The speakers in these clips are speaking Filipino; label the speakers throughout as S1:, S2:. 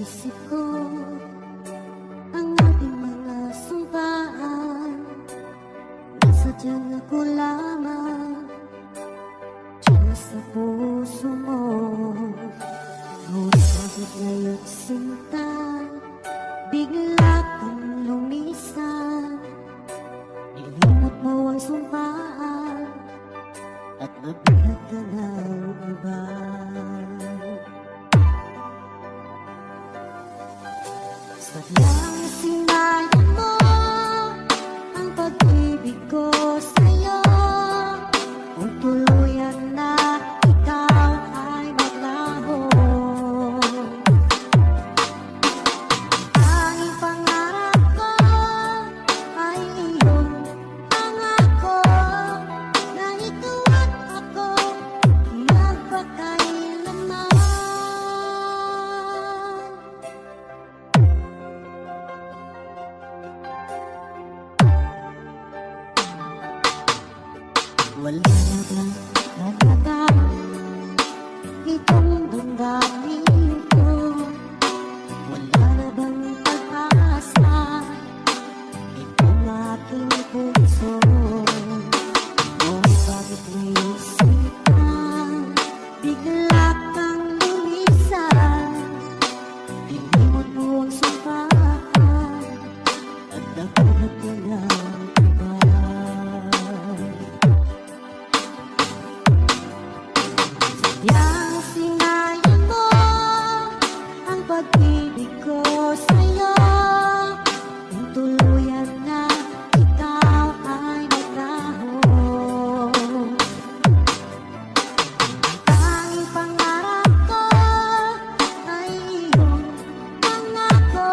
S1: isip ko ang ating mga sumpaan. Nasadyang ako lamang Diyos sa puso mo. Ngunit bakit ngayon sinta bigla kang lumisan? Nilimot mo ang sumpaan at nabihat ka ng iba. Sadyang sinayang mo ang pag-ibig ko sa'yo. Kung tuluyan na ikaw ay maglaho, tanging pangarap ko ay iyong pangako na ikaw at ako magpakailanman. Wala na bang halaga itong damdamin ko? Wala na bang pag-asa itong aking puso? Ngunit bakit ngayon sinta bigla kang lumisan? Nilimot mo ang sumpaan at nakuha ko ng iba. Yang sinayang mo ang pag-ibig ko sa'yo. Kung tuluyan na ikaw ay maglaho, tanging pangarap ko ay iyong pangako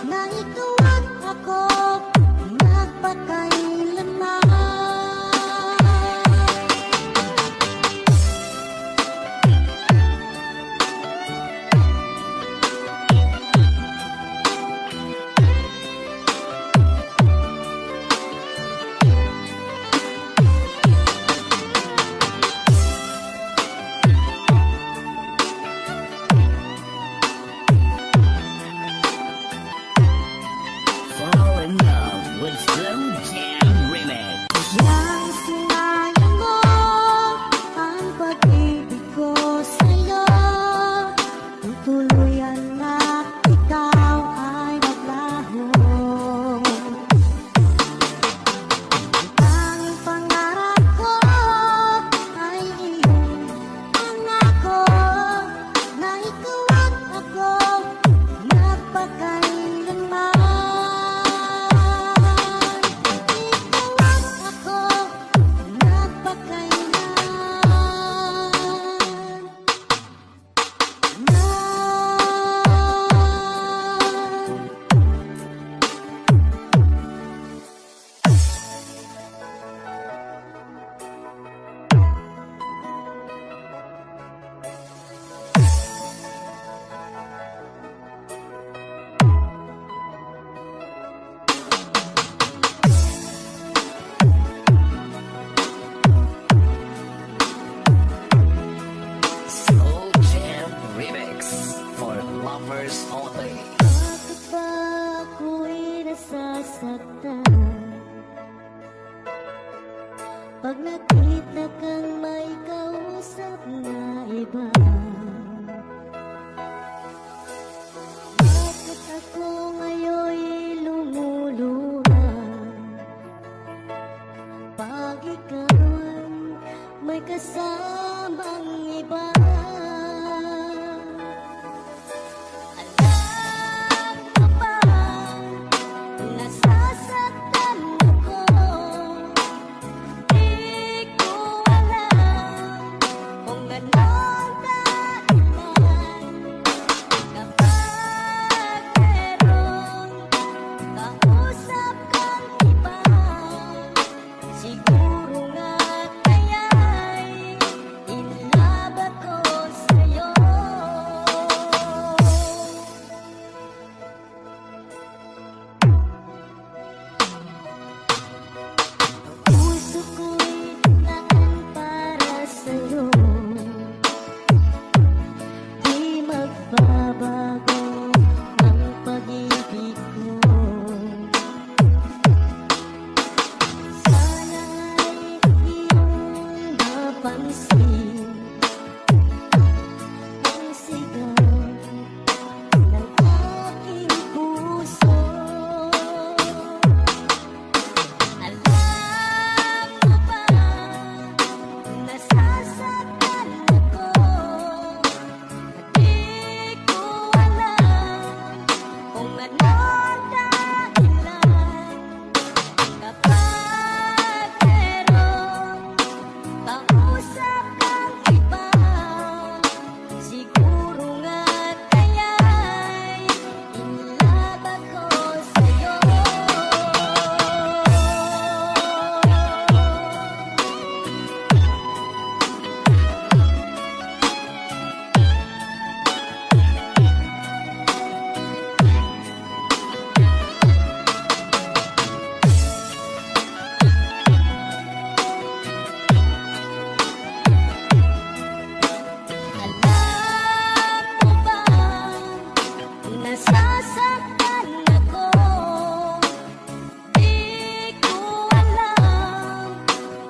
S1: na ikaw at ako magpakailanman.
S2: Fall in love with Slow Jam Remix.
S1: Yang sinayang mo ang pag-ibig ko sa'yo. Kung tuluyan na ikaw ay maglaho, tanging pangarap ko ay iyong pangako na ikaw at ako magpakailanman. Ikaw at ako
S2: Slow Jam Remix for lovers only.
S1: Bakit ba ako'y nasasaktan pag nakita kang may kausap na iba? Bakit ako ngayon'y lumuluha pag ikaw ang may kasamang iba? Alam mo ba, nasasaktan ako. Di ko alam kung anong dahilan kapag merong kausap kang iba. Siguro nga kaya'y in love ako.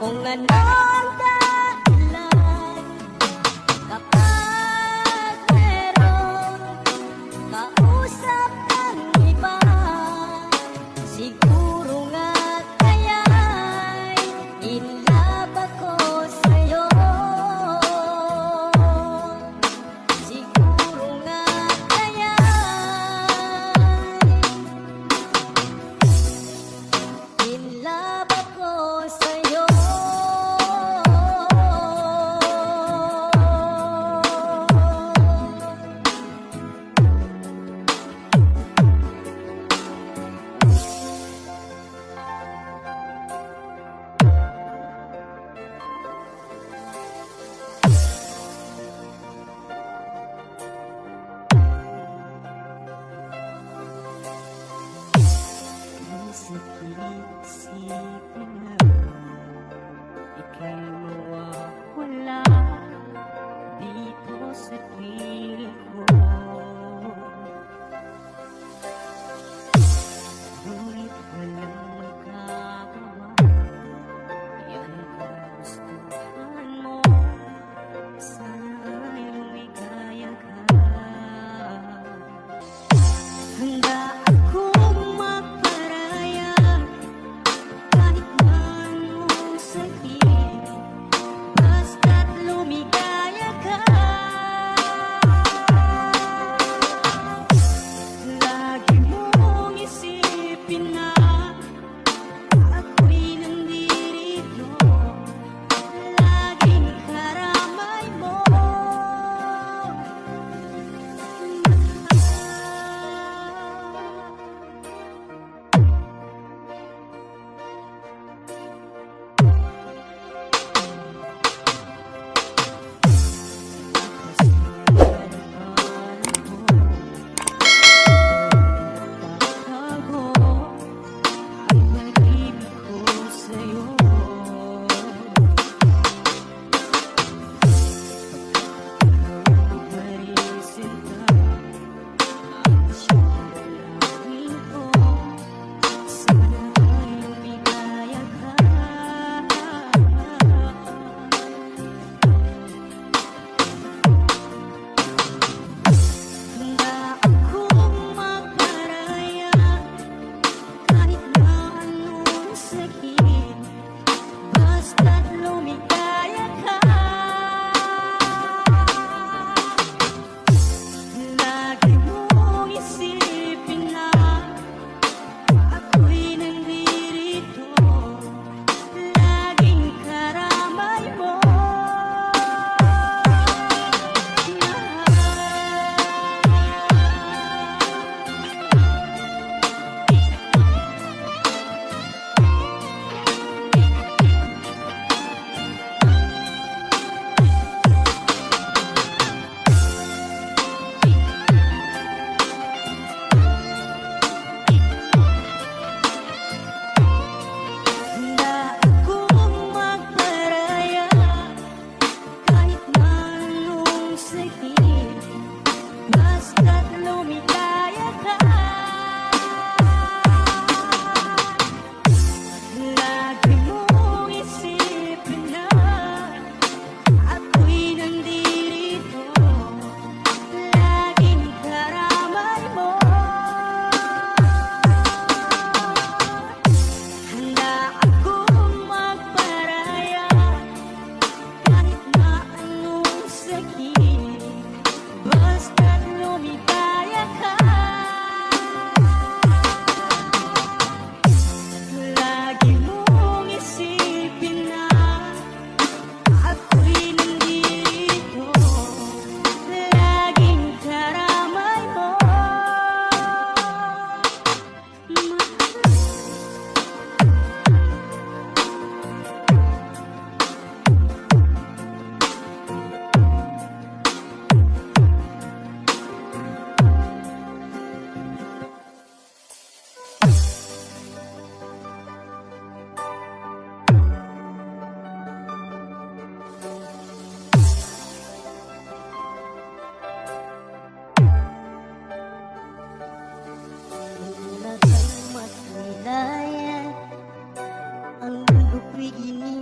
S1: Kung anong dahilan kapag meron kausap kang iba, siguro nga kaya'y in love ako sa'yo. Siguro nga kaya'y in love ako sa'yo.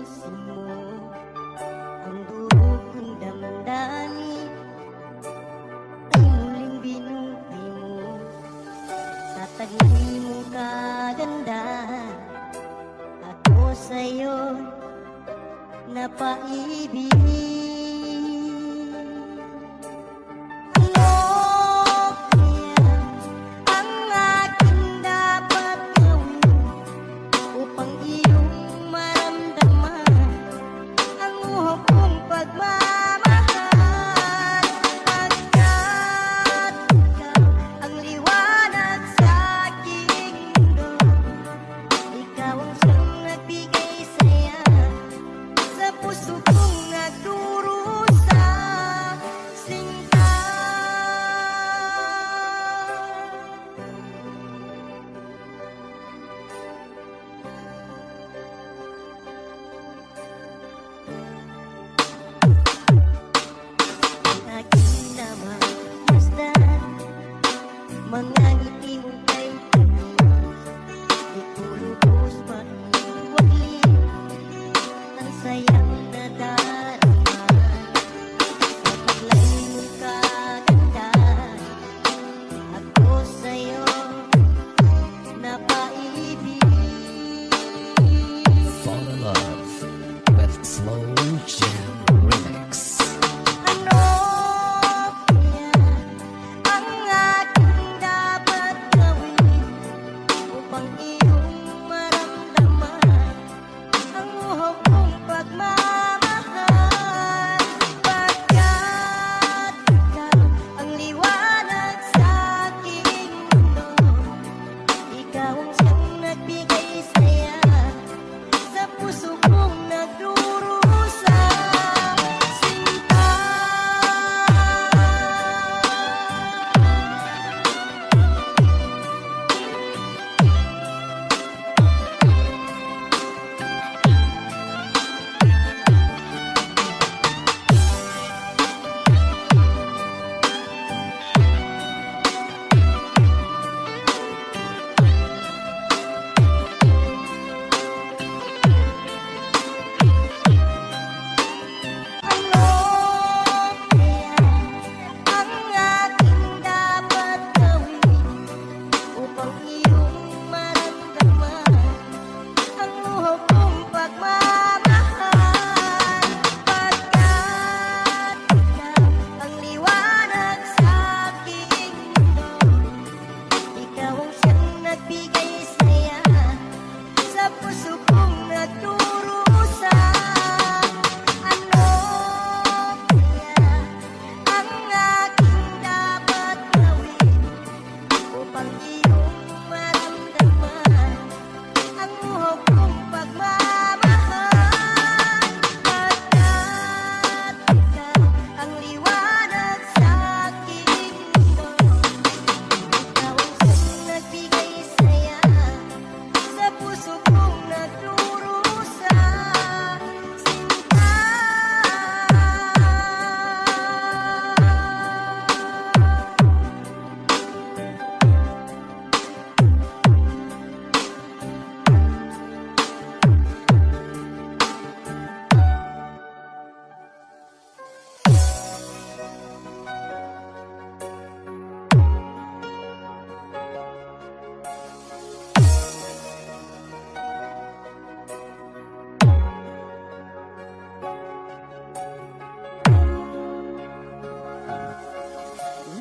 S1: linisin mo ang durog ng damdamin ay muling binuti mo sa taglay mong kagandahan. Ako sa'yo napaibig. Ano kaya ang aking dapat gawin upang iyong maramdaman ang uhok kong pagmamahal? Pagkat ikaw ang liwanag sa aking mundo, ikaw ang siyang nagbigay saya sa puso kong nagdurusa, sinta. Ang aking namasdan, mga ngiti mong kay tamis, di ko lubos maiwagli ang sayang nadarama sa taglay mong kagandahan. Ako sa'yo napaibig.
S2: Fall in love with Slow Jam Remix.
S1: Ano kaya ang aking dapat gawin upang iyong maramdaman ang uhok kong pagmamahal? Pagkat ikaw ang liwanag sa aking mundo, ikaw ang siyang nagbigay saya sa puso kong nagdurusa, sinta. Ano kaya ang aking dapat gawin upang iyong maramdaman ang uhok kong pagmamahal? Pagkat ikaw ang liwanag sa aking mundo, ikaw ang siyang nagbigay saya sa puso kong nagdurusa. Ano kaya ang aking dapat gawin upang iyong maramdaman ang uhok kong pagmamahal? Pagkat ikaw ang liwanag sa aking mundo, ikaw ang siyang nagbigay saya sa puso kong nagdurusa, sinta.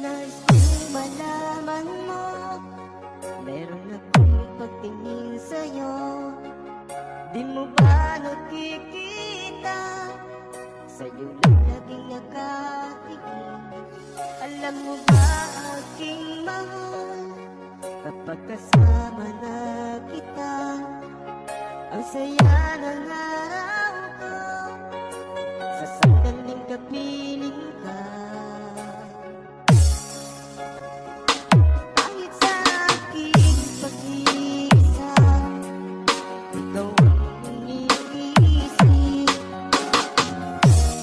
S1: Nais kong malaman mo, meron akong pagtingin sa'yo. Di mo ba nakikita, sa'yo lang laging nakatingin? Alam mo ba aking mahal, kapag kasama na kita, ang saya ng araw ko, sa sandaling kapiling ka. Kahit sa aking pag-iisa, ikaw ang iniisip,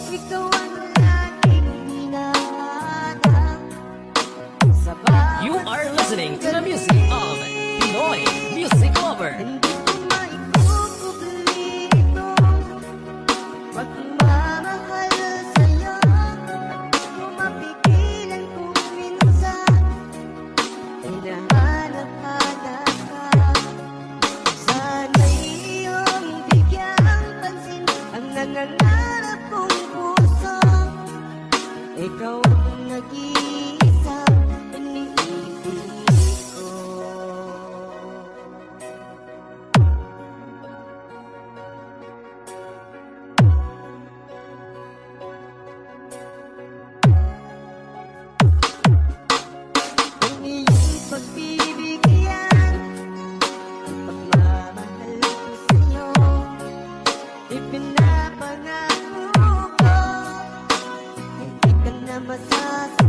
S1: ikaw ang laging hinahanap sa bawat
S2: You are listening to the music of Pinoy Music Lover.
S1: Hindi ko maikukubli ito nangangarap kong puso. Ikaw ang nag-iisa, iniibig ko. Ang iyong pagbibigyan, pagmamahal ko sa'yo, ipinapangako ko, hindi ka na masasaktan.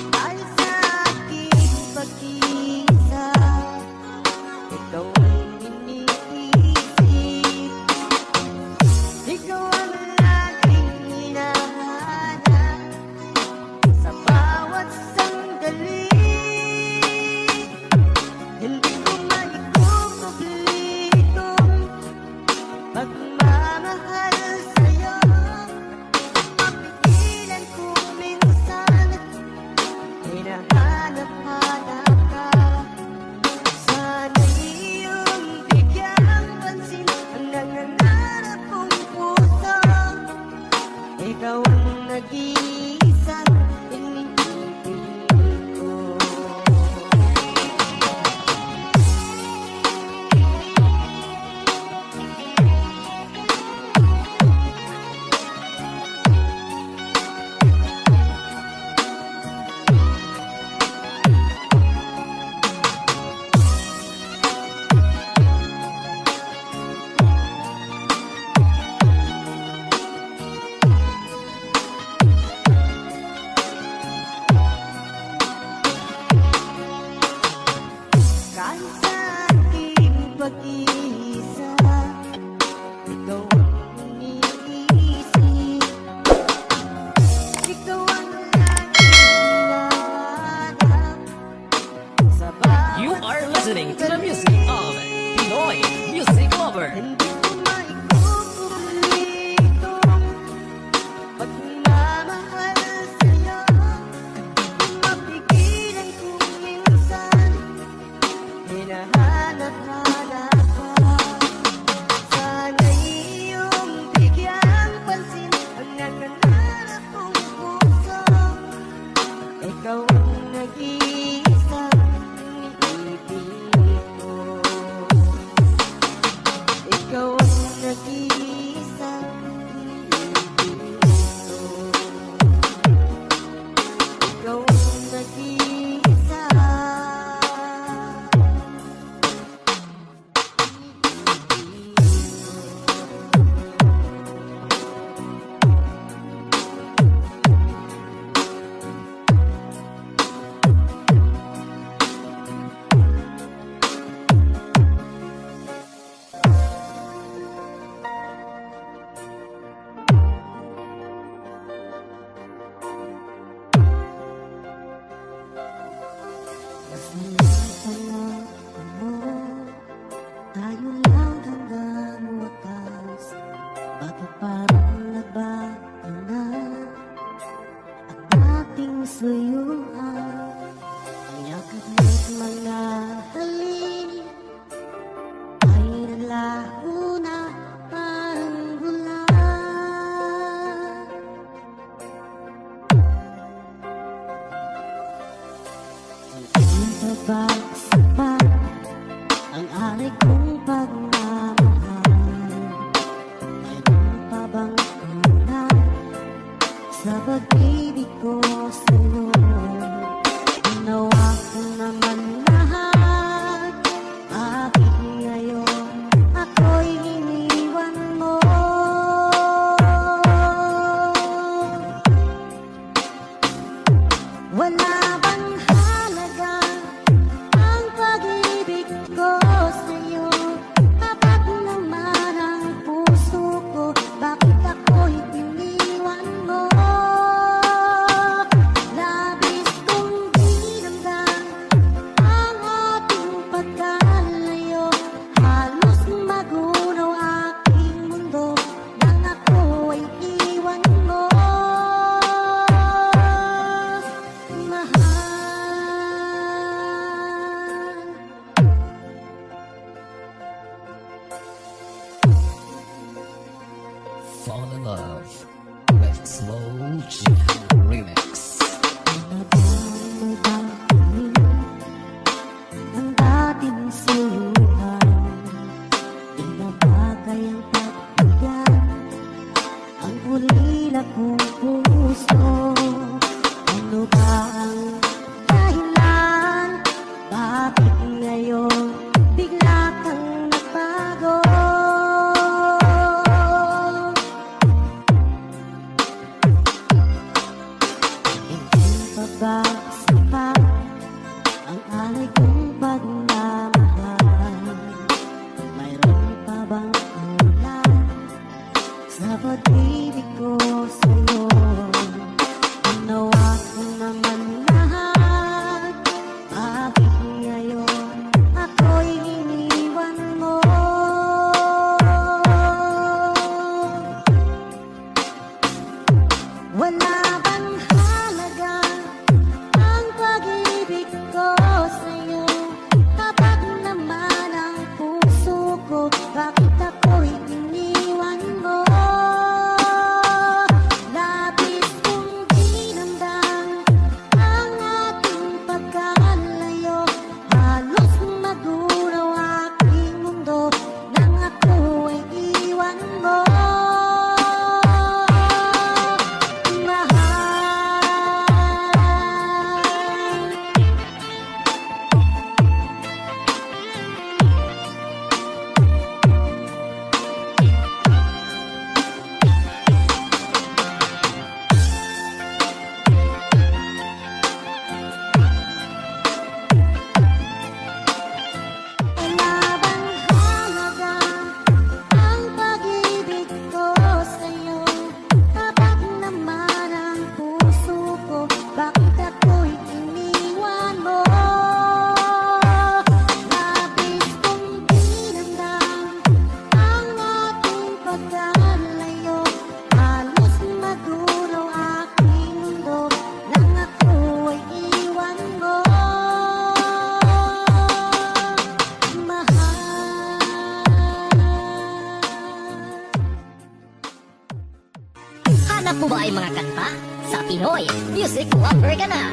S1: Dahil sa aking pag-iisa, ikaw ang iniisip, ikaw ang laging hinahanap sa bawat sandali. Hindi ko maikukubli itong pagmamahal sa'yo. Mapigilan kung minsan hinahanap-hanap ka. Sana'y iyong bigyang pansin ang nangangarap kong puso. Ikaw ang nag-iisang iniibig ko. Kahit sa aking pag-iisa, ikaw ang iniisip, ikaw ang laging hinahanap sa bawat
S2: You are listening to the music of Pinoy Music Lover.
S1: Hindi ko maikukubli itong pagmamahal sa'yo. Mapigilan kung minsan hinahanap-hanap ka. Sana'y iyong bigyang pansin ang nangangarap kong puso. Ikaw ang nag-iisang iniibig ko. Ikaw ang nag-iisang iniibig ko. Ikaw ang nag-iisa. Tayo lang hanggang wakas. Bakit parang nagbago na ang ating suyuan? Ang yakap mo't mga halik ay nalaho na parang bulan. Ang pagbagsakpan ang aray kong pagmamahal. Mayroon pa bang kulang sa pag-ibig ko sa'yo? Ginawa ko naman lahat, bakit ngayon ako'y
S2: fall in love with Slow Jam Remix.
S1: Ang dating sinuhan, di na bagay ang pagbigyan ang ulila kong puso. Ano ba ang dahilan? Bakit ngayon bigla kang nagbago? Hindi pa ba sapat ang alay kong pagmamahal? Mayroon pa bang kulang sa pag-ibig ko sa'yo? Ginawa ko naman lahat, bakit ngayon ako'y iniwan mo? Wala bang halaga ang pag-ibig ko sa'yo? Kapag naman ang puso ko, bakit ako'y iniwan mo? Labis kong dinamdam ang ating pagkalayo. Halos magulaw aking mundo nang ako ay iwan mo. Wala bang halaga ang pag-ibig ko sa'yo? Kapag naman ang puso ko, bakit ako'y iniwan mo? Labis kong dinamdam ang ating pagkalayo. Halos magulaw aking mundo nang ako ay iwan mo.
S3: Hanap mo ba ay mga kanta? Sa Pinoy Music Lover ka na!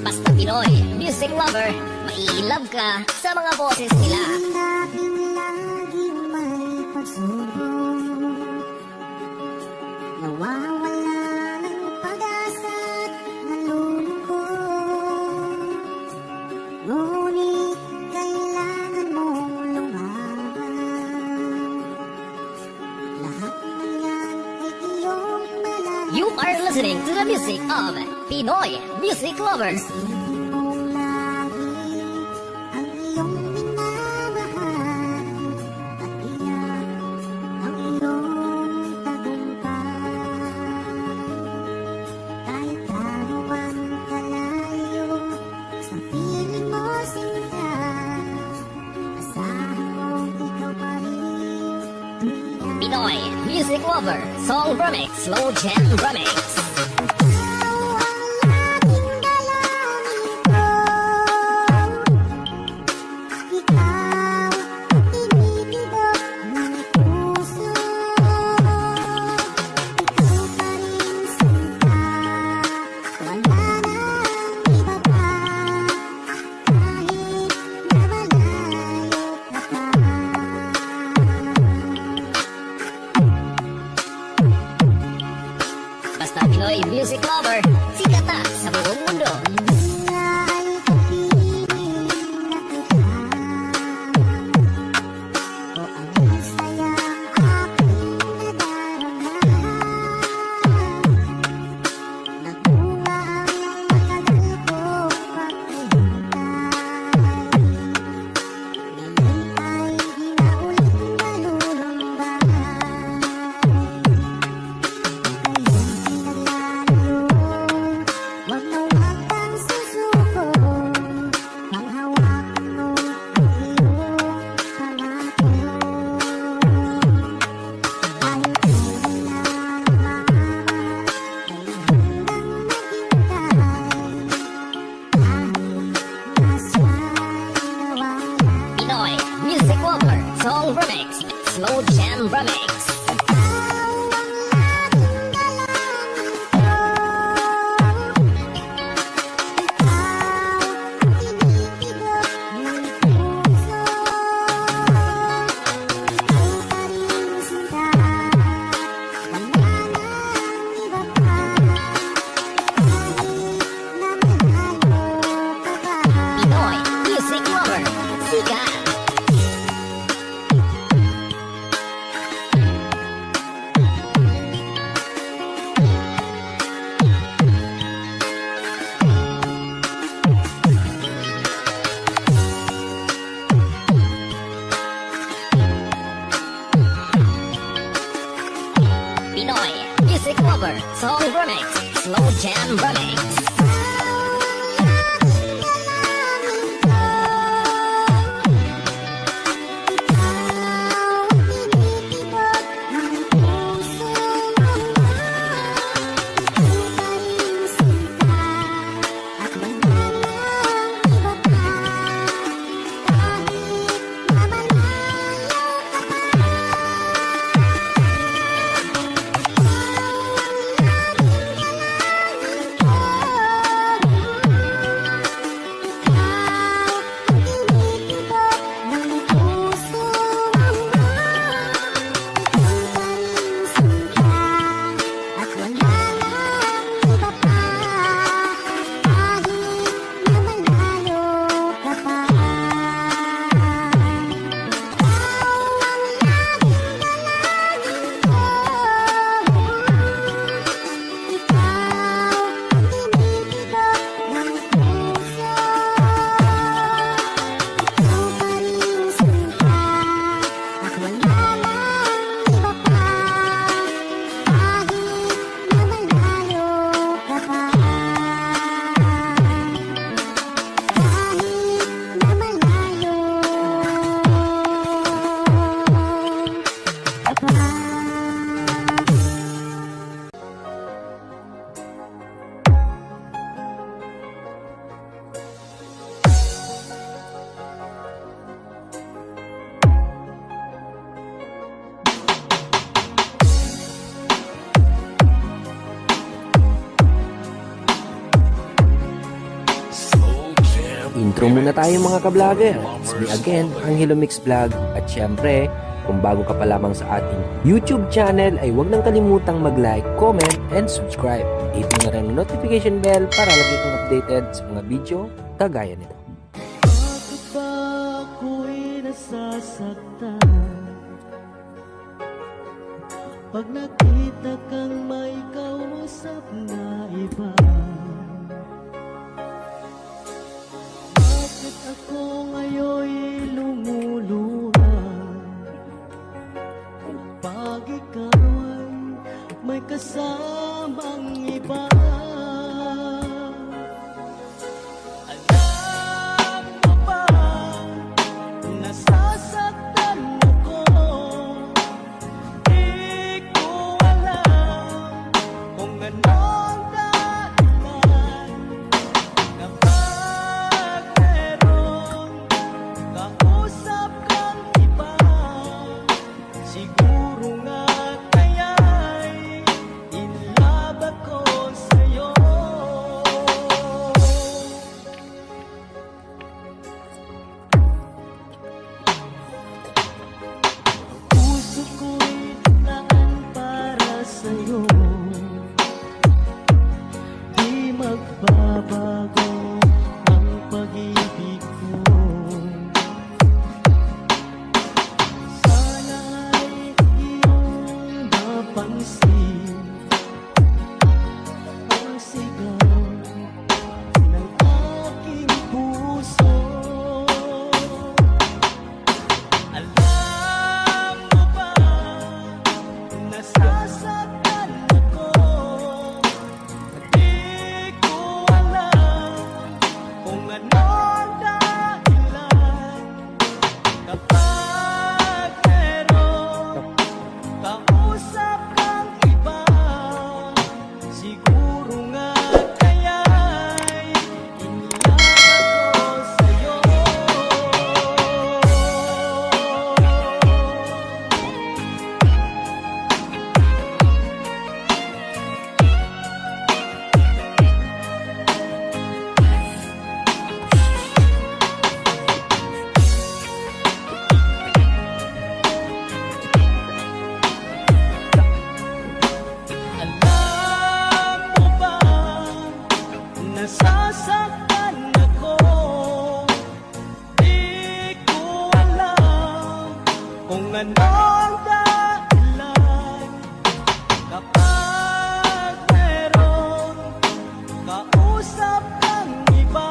S3: Basta Pinoy Music Lover, mai-love ka sa mga boses nila.
S1: Laging may pagsubok, nawawala ng pag-asa't nalulungkot. Ngunit kailangan mong lumaban. Lahat ng yan ay iyong malaman.
S3: You are listening to the music of Pinoy Music Lover.
S1: Isipin mong lagi ang iyong minamahal at iyan ang iyong tagumpay. Kahit gaano man kalayo sa piling mo sinta, asahan mong ikaw pa rin tuwing
S3: Pinoy Music Lover Song Remix, Slow Jam Remix.
S1: ikaw ang laging dalangin ko. Ikaw ang tinitibok ng puso. Ikaw pa rin sinta, wala nang iba pa. Kahit na malayo ka pa.
S3: Basta Pinoy Slow Jam Remix. Pinoy Music Lover, Sika. Pinoy Music Lover, Song Remix, Slow Jam Remix.
S4: Intro muna tayo mga ka-vlogger. It's me again, Angelo Mix Vlog. At syempre, kung bago ka pa lamang sa ating YouTube channel ay huwag nang kalimutang mag-like, comment, and subscribe. Hit mo na rin ang notification bell para lagi kang updated sa mga video kagaya nito.
S5: Bakit ba ako'y nasasaktan? Pag nakita kang may kausap na iba, bakit ako ngayon'y lumuluha? Pag ikaw ay may kasamang iba, alam mo ba, nasasaktan ako. Di ko alam kung anong dahilan, kapag meron kausap kang iba. Siguro nga kaya'y in anong dahilan. Kapag meron kausap kang iba,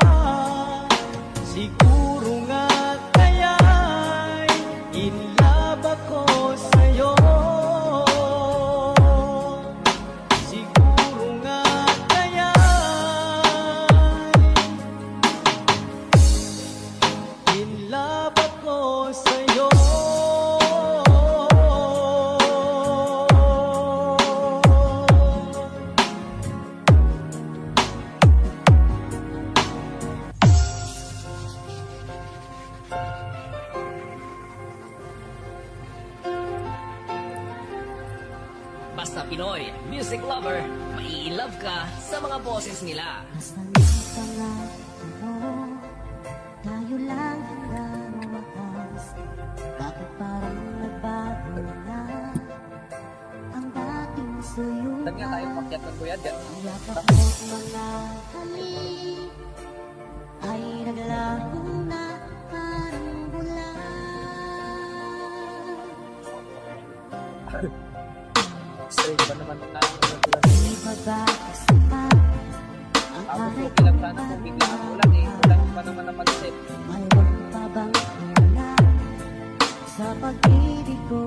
S5: siguro nga kaya'y in love ako sa'yo. Siguro nga kaya'y in love ako sa'yo.
S2: Basta Pinoy, music lover, mai-love ka sa mga boses nila.
S1: Basta minsan nga ano, tayo lang hanggang wakas. Bakit parang nagbago na ang dating sa'yo na? Ang yakap mo't mga halik ay naglaho na parang bulan. Di ba ba kasi pa ang aray ko mayroon pa bang wala sa pag-ibig ko